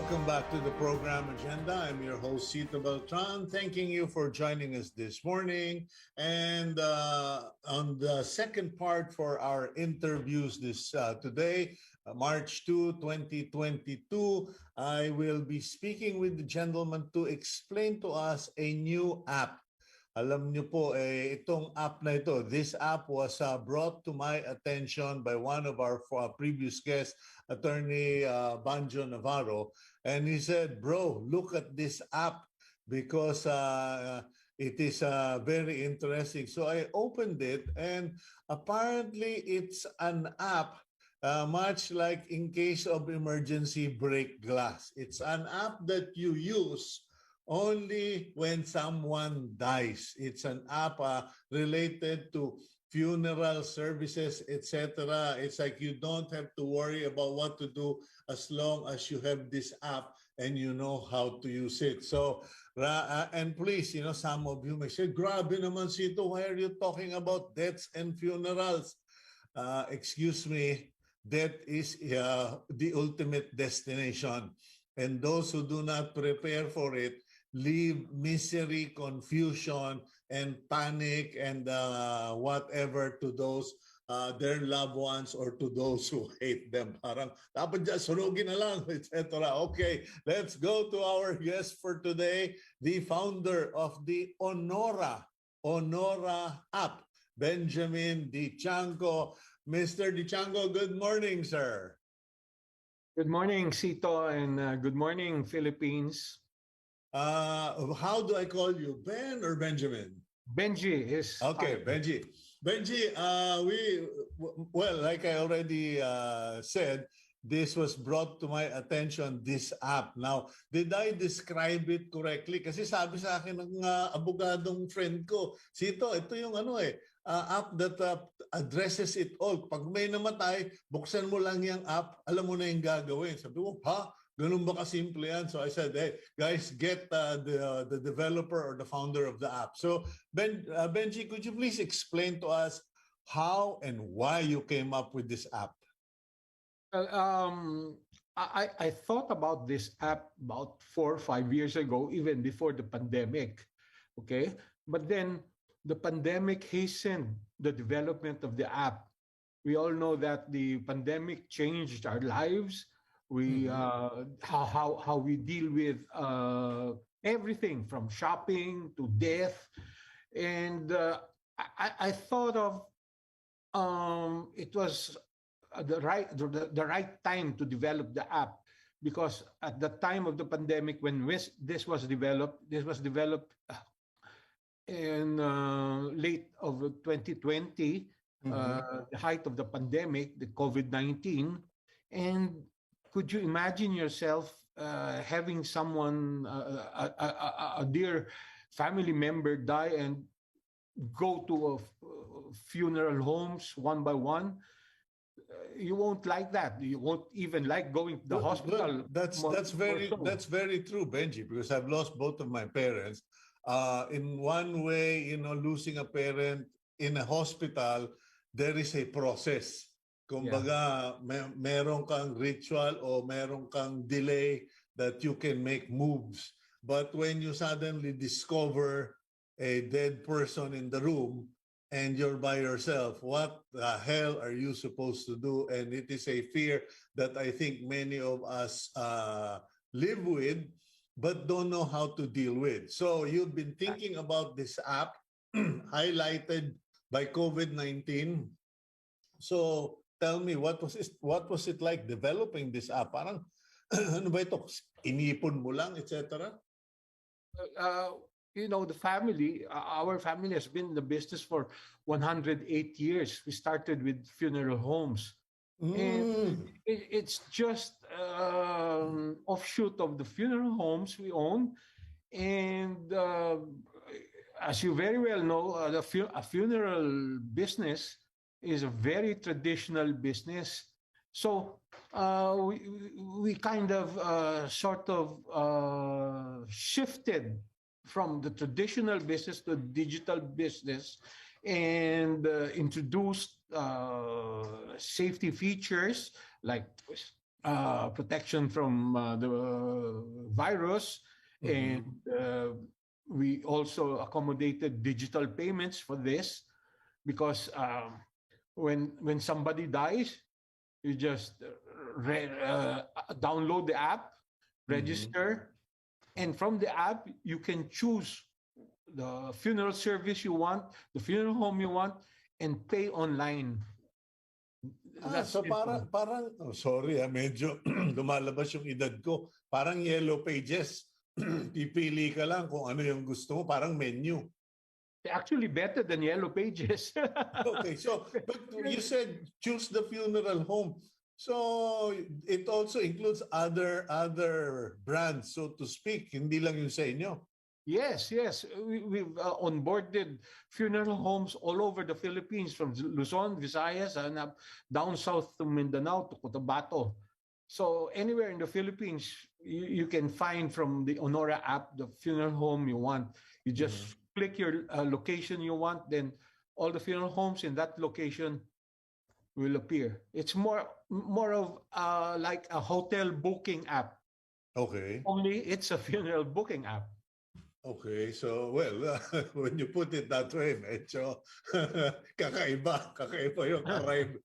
Welcome back to the program agenda. I'm your host, Cito Beltran, thanking you for joining us this morning. And on the second part for our interviews today, March 2, 2022, I will be speaking with the gentleman to explain to us a new app. Alam niyo po, itong app na ito, this app was brought to my attention by one of our previous guests, Attorney Banjo Navarro, and he said, bro, look at this app because it is very interesting. So I opened it, and apparently it's an app much like in case of emergency break glass. It's an app that you use only when someone dies. It's an app related to funeral services, etc. It's like you don't have to worry about what to do as long as you have this app and you know how to use it. So, and please, some of you may say, grabe naman, Cito, why are you talking about deaths and funerals? Excuse me, death is the ultimate destination. And those who do not prepare for it leave misery, confusion, and panic, and whatever to those their loved ones or to those who hate them. Parang dapat dyan, sunugin na lang, etc. Okay, let's go to our guest for today, the founder of the Onora app, Benjamin Dichanco. Mr. Dichanco, good morning, sir. Good morning, Cito, and good morning, Philippines. How do I call you, Ben or Benjamin? Benji is okay. Fine. Benji, well, like I already said, this was brought to my attention, this app. Now, did I describe it correctly? Kasi sabi sa akin ng abogadong friend ko, Cito, ito yung app that addresses it all. Pag may namatay, buksan mo lang yung app, alam mo na yung gagawin. Sabi ko, ha? Ganun ba kasimple yan? So I said, hey, guys, get the developer or the founder of the app. So Benji, could you please explain to us how and why you came up with this app? I thought about this app about 4 or 5 years ago, even before the pandemic. Okay, but then the pandemic hastened the development of the app. We all know that the pandemic changed our lives. We how we deal with everything from shopping to death, and I thought of it was the right time to develop the app, because at the time of the pandemic when this was developed in late of 2020, the height of the pandemic, the COVID-19, and could you imagine yourself having someone, a dear family member die and go to funeral homes one by one? You won't like that. You won't even like going to the hospital. That's very true, Benji, because I've lost both of my parents. In one way, losing a parent in a hospital, there is a process. Kumbaga, meron kang ritual o meron kang delay that you can make moves. But when you suddenly discover a dead person in the room and you're by yourself, what the hell are you supposed to do? And it is a fear that I think many of us live with but don't know how to deal with. So you've been thinking about this app highlighted by COVID-19. So tell me, what was it like developing this app? Parang ano ba ito? Inipon mo lang, etc. The family, our family has been in the business for 108 years. We started with funeral homes. And it's just offshoot of the funeral homes we own. And as you very well know, a funeral business is a very traditional business. So we kind of sort of shifted from the traditional business to digital business, and introduced safety features like protection from the virus, and Mhm. we also accommodated digital payments for this because when somebody dies, you just download the app, Mhm. register, and from the app you can choose the funeral service you want, the funeral home you want, and pay online. That's So simple. parang oh, sorry medyo lumalabas yung edad ko. Parang Yellow Pages. Pipili ka lang kung ano yung gusto mo, parang menu. Actually, better than Yellow Pages. Okay, so but you said choose the funeral home. So it also includes other brands, so to speak, hindi lang yung sa inyo. Yes, yes. We've onboarded funeral homes all over the Philippines, from Luzon, Visayas, and up down south to Mindanao to Cotabato. So anywhere in the Philippines, you can find from the Onora app the funeral home you want. You Mhm. just click your location you want, then all the funeral homes in that location will appear. It's more of like a hotel booking app. Okay. Only it's a funeral booking app. Okay, so well, when you put it that way, medyo kakaiba yung arrive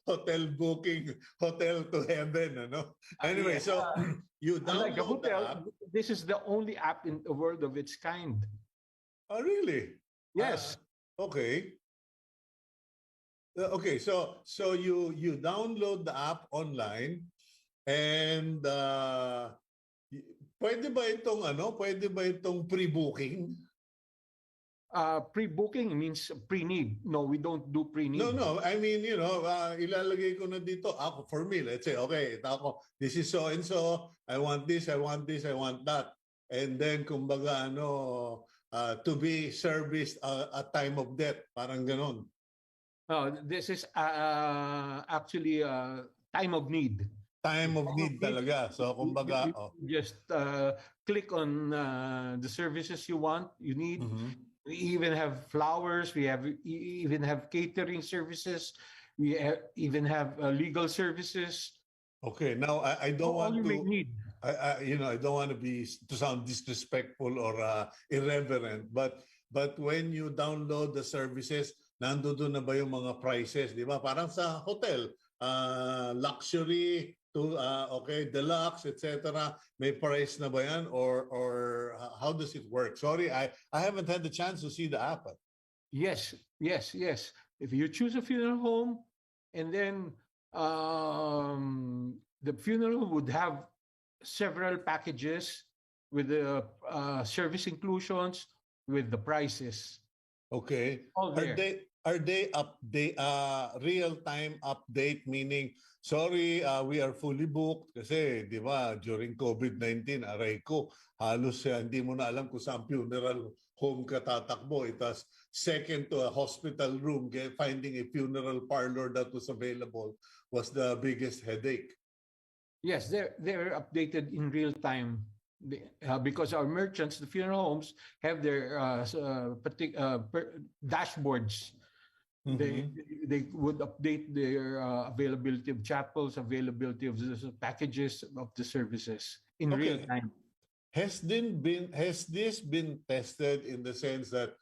hotel booking, hotel to heaven, ano? Anyway, Yes. so you Unlike a download the hotel, app. this is the only app in the world of its kind. Oh, really? Yes. Okay. Okay, so you download the app online and y- pwede ba itong pre-booking? Pre-booking means pre-need. No, we don't do No, pre-need. no. I mean, ilalagay ko na dito. Ako, for me, let's say, okay, ito ako, this is so and so, I want this, I want this, I want that. And then, kumbaga, to be serviced at time of death. Parang ganon. This is actually time of need. Time of Time of need need. talaga. So, kumbaga, oh. Just click on the services you want, you need. Mhm. We even have flowers. We even have catering services. We even have legal services. Okay, now I don't All want you may to need. I don't want to sound disrespectful or irreverent, but when you download the services, nandoon na ba yung mga prices, di ba? Parang sa hotel, luxury to okay, deluxe, etc. May price na ba yan or how does it work? Sorry, I haven't had the chance to see the app. Yes, yes, yes. If you choose a funeral home, and then the funeral would have several packages with the service inclusions, with the prices, Okay. all Are there. they update real-time update, meaning sorry, we are fully booked kasi 'di ba during COVID-19 aray ko halos hindi mo na alam kung saan funeral home ka tatakbo. It was second to a hospital room. Finding a funeral parlor that was available was the biggest headache. Yes, they're updated in real time. Because our merchants, the funeral homes, have their dashboards. They Mhm. they would update their availability of chapels, availability of the packages of the services in real Okay. time. Has this been tested in the sense that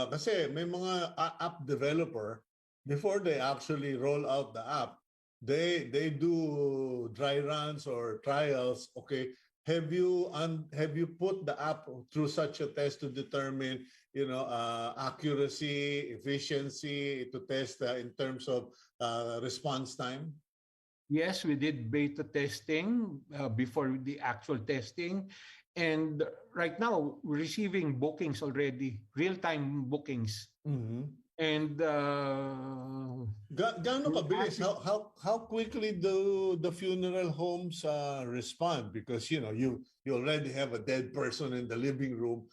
kasi may mga app developer before they actually roll out the app, they do dry runs or trials. Okay, have you put the app through such a test to determine accuracy, efficiency, to test in terms of response time? Yes, we did beta testing before the actual testing. And right now, we're receiving bookings already, real-time bookings. Mhm. And Gaano we're kabilis? happy. How quickly do the funeral homes respond? Because you already have a dead person in the living room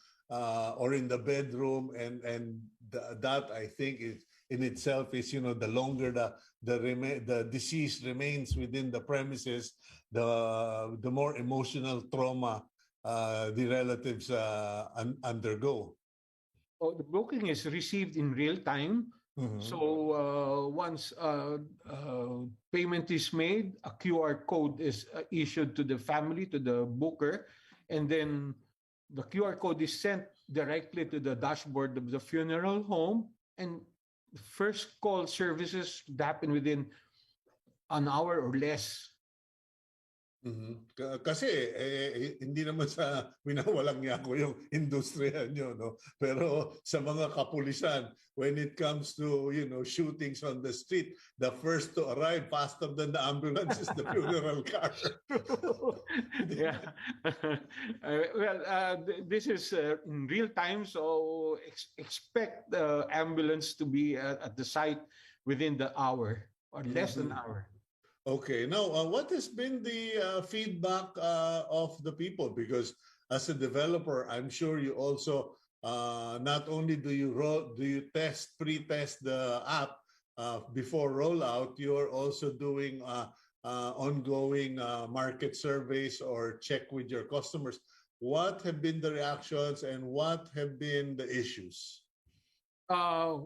or in the bedroom, and that I think is in itself is the longer the deceased remains within the premises, the more emotional trauma the relatives undergo. Oh, the booking is received in real time. Mhm. So once payment is made, a QR code is issued to the family, to the booker, and then the QR code is sent directly to the dashboard of the funeral home, and first call services happen within an hour or less. Mhm. Kasi hindi naman sa winawalang niya ko yung industriya nyo, no? Pero sa mga kapulisan, when it comes to, shootings on the street, the first to arrive faster than the ambulance is the funeral car. Yeah. This is in real time, so expect the ambulance to be at the site within the hour or less than an Mhm. hour. Okay. Now, what has been the feedback of the people? Because as a developer, I'm sure you also not only do you pre-test the app before rollout, you're also doing ongoing market surveys or check with your customers. What have been the reactions and what have been the issues?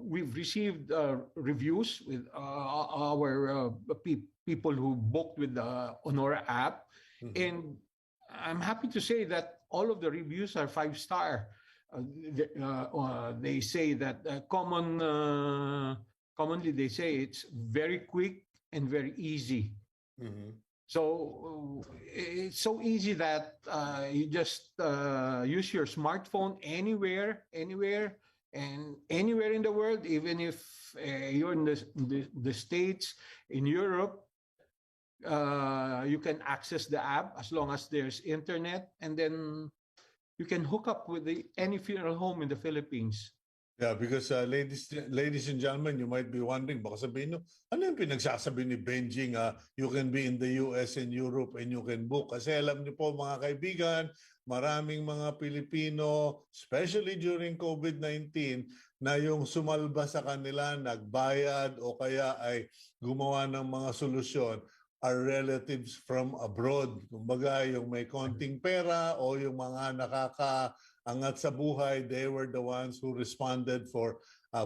We've received reviews with our people who booked with the Onora app, Mhm. and I'm happy to say that all of the reviews are 5-star. They say that commonly they say it's very quick and very easy. Mhm. So it's so easy that you just use your smartphone anywhere, and anywhere in the world, even if you're in the States, in Europe, you can access the app as long as there's internet, and then you can hook up with any funeral home in the Philippines. Yeah, because ladies and gentlemen, you might be wondering, baka sabihin nyo, ano yung pinagsasabi ni Benji nga you can be in the US and Europe and you can book? Kasi alam niyo po mga kaibigan, maraming mga Pilipino, especially during COVID-19, na yung sumalba sa kanila, nagbayad o kaya ay gumawa ng mga solusyon are relatives from abroad. Kumbaga, yung may konting pera o yung mga angat sa buhay, they were the ones who responded for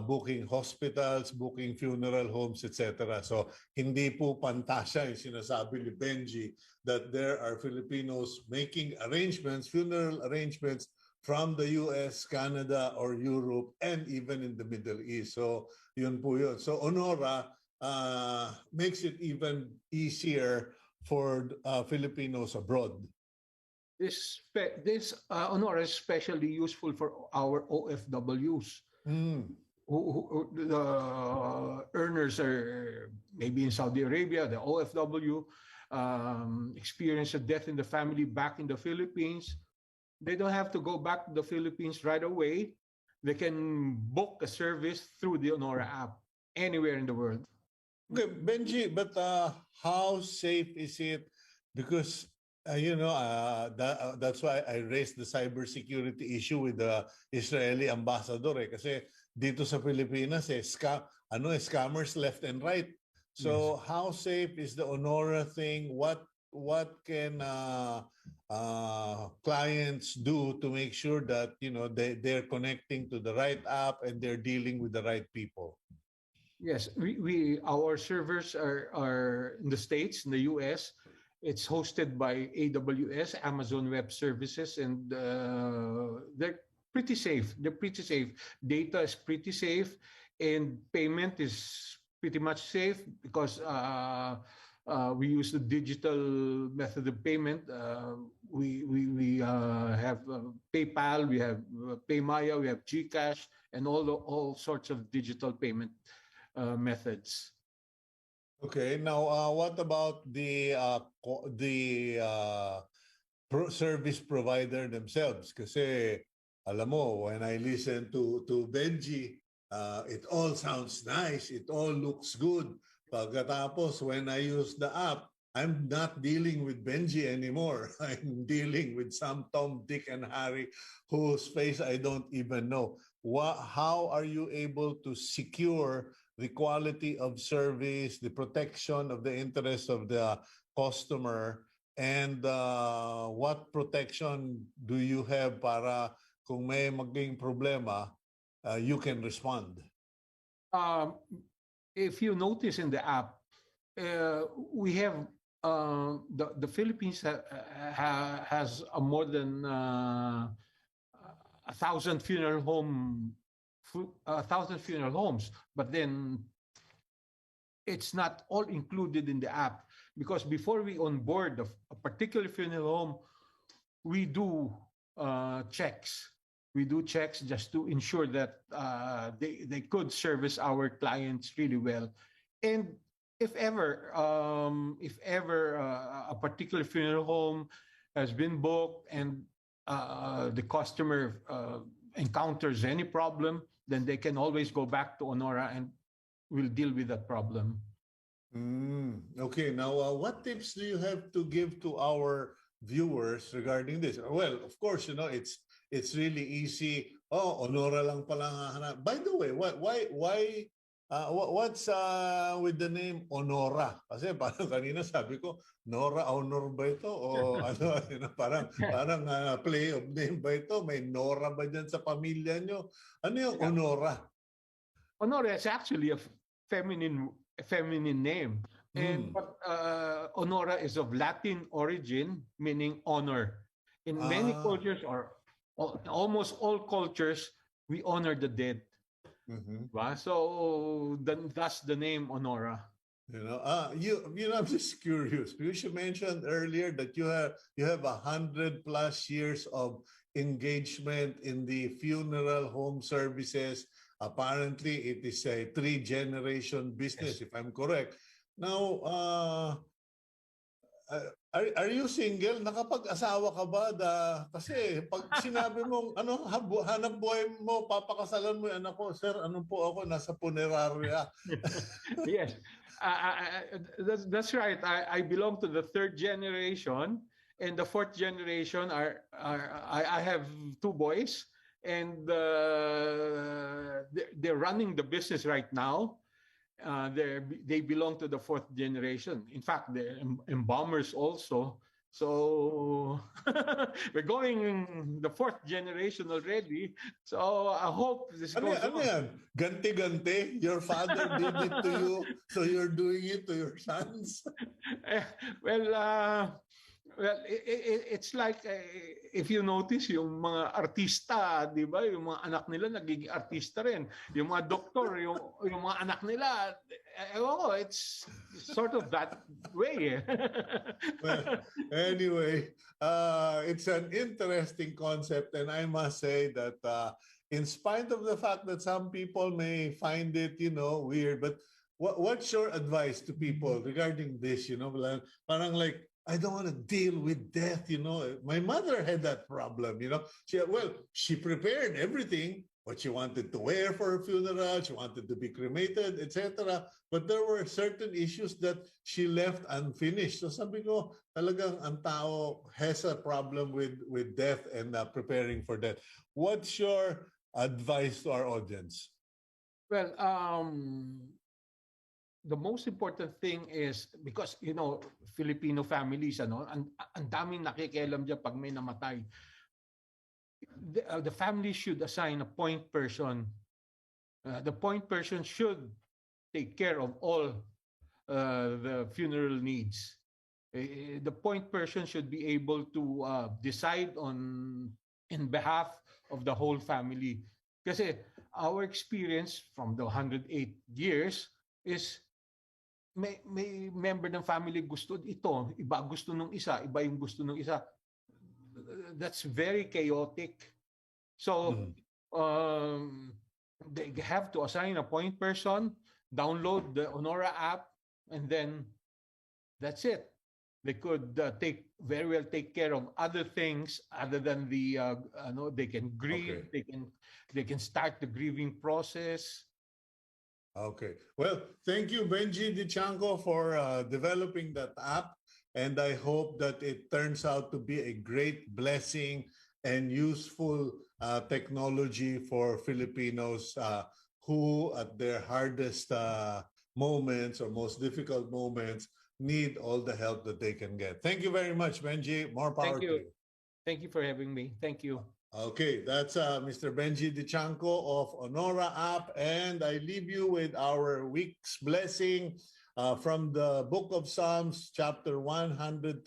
booking hospitals, booking funeral homes, etc. So hindi po pantasya yung sinasabi ni Benji that there are Filipinos making arrangements, funeral arrangements from the US, Canada, or Europe, and even in the Middle East. So yun po yun. So Onora makes it even easier for Filipinos abroad. This honor is especially useful for our OFWs. Mm. The earners are maybe in Saudi Arabia, the OFW experience a death in the family back in the Philippines. They don't have to go back to the Philippines right away. They can book a service through the Onora app anywhere in the world. Okay, Benji, but how safe is it? Because that's why I raised the cybersecurity issue with the Israeli ambassador. Kasi dito sa Pilipinas, scammers left and right. So Yes. how safe is the Onora thing? What can clients do to make sure that they're connecting to the right app and they're dealing with the right people? Yes, we our servers are in the States, in the US. It's hosted by AWS, Amazon Web Services, and they're pretty safe. They're pretty safe. Data is pretty safe, and payment is pretty much safe because we use the digital method of payment. We have PayPal, we have PayMaya, we have GCash, and all sorts of digital payment methods. Okay. Now, what about the service provider themselves? Kasi alam mo, when I listen to Benji, it all sounds nice. It all looks good. Pagkatapos, when I use the app, I'm not dealing with Benji anymore. I'm dealing with some Tom, Dick, and Harry whose face I don't even know. How are you able to secure the quality of service, the protection of the interest of the customer, and what protection do you have para kung may maging problema, you can respond? Um, if you notice in the app, we have the Philippines has a more than 1,000 funeral homes, but then it's not all included in the app because before we onboard a particular funeral home, we do checks. We do checks just to ensure that they could service our clients really well. And if ever a particular funeral home has been booked and the customer encounters any problem, then they can always go back to Onora and we'll deal with that problem. Okay, now what tips do you have to give to our viewers regarding this? Well, of course, it's really easy. Oh, Honora lang pala ang hahanap. By the way, what's with the name Onora? Kasi parang kanina sabi ko, Nora Honor ba ito o ano, parang play of name ba ito? May Nora ba diyan sa pamilya nyo? Ano yung Yeah. Onora? Honora is actually a feminine name. And but Honora is of Latin origin, meaning honor. In many cultures, or almost all cultures, we honor the dead. So that's the name Honora. I'm just curious because you mentioned earlier that you have 100+ years of engagement in the funeral home services. Apparently, it is a 3-generation business, if I'm correct. Now, are you single? Nakapag-asawa ka ba? Kasi pag sinabi mong hanap buhay mo, papakasalan mo yung anak ko, sir, ano po ako, nasa punerarya. Yes, that's right. I belong to the 3rd generation, and the 4th generation I have 2 boys, and they're running the business right now. They belong to the 4th generation. In fact, they're embalmers also. So we're going the 4th generation already. So I hope this goes on. Ano yan? Ganti-ganti? Your father did it to you, so you're doing it to your sons? Well, it's like if you notice yung mga artista, 'di ba? Yung mga anak nila nagiging artista rin. Yung mga doktor, yung mga anak nila, it's sort of that way. Well, anyway, it's an interesting concept, and I must say that in spite of the fact that some people may find it, weird, but what's your advice to people regarding this? Parang like, I don't want to deal with death. My mother had that problem. She prepared everything, what she wanted to wear for her funeral, she wanted to be cremated, etc. But there were certain issues that she left unfinished. So sabi ko, talagang ang tao has a problem with death and preparing for death. What's your advice to our audience? Well, the most important thing is because Filipino families ang daming nakikialam diyan pag may namatay. The family should assign a point person. The point person should take care of all the funeral needs. The point person should be able to decide in behalf of the whole family. Kasi our experience from the 108 years is may member ng family gusto ito, iba gusto nung isa, iba yung gusto nung isa. That's very chaotic. So they have to assign a point person, download the Onora app, and then that's it. They could very well take care of other things other than they can grieve. Okay. They can start the grieving process. Okay. Well, thank you, Benji DiChanco, for developing that app. And I hope that it turns out to be a great blessing and useful technology for Filipinos who, at their hardest moments or most difficult moments, need all the help that they can get. Thank you very much, Benji. More power to you. Thank you for having me. Thank you. Okay, that's Mr. Benji DiChanco of Onora app, and I leave you with our week's blessing from the book of Psalms, chapter 112,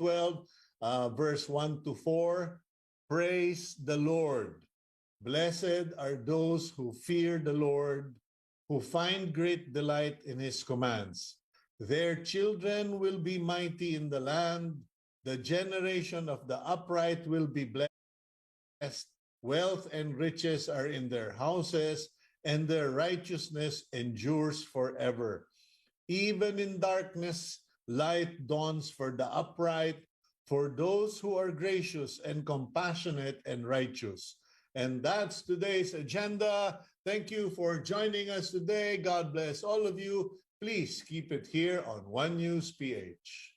verse 1 to 4. Praise the Lord. Blessed are those who fear the Lord, who find great delight in his commands. Their children will be mighty in the land. The generation of the upright will be blessed. Wealth and riches are in their houses, and their righteousness endures forever. Even in darkness, light dawns for the upright, for those who are gracious and compassionate and righteous. And that's today's agenda. Thank you for joining us today. God bless all of you. Please keep it here on One News PH.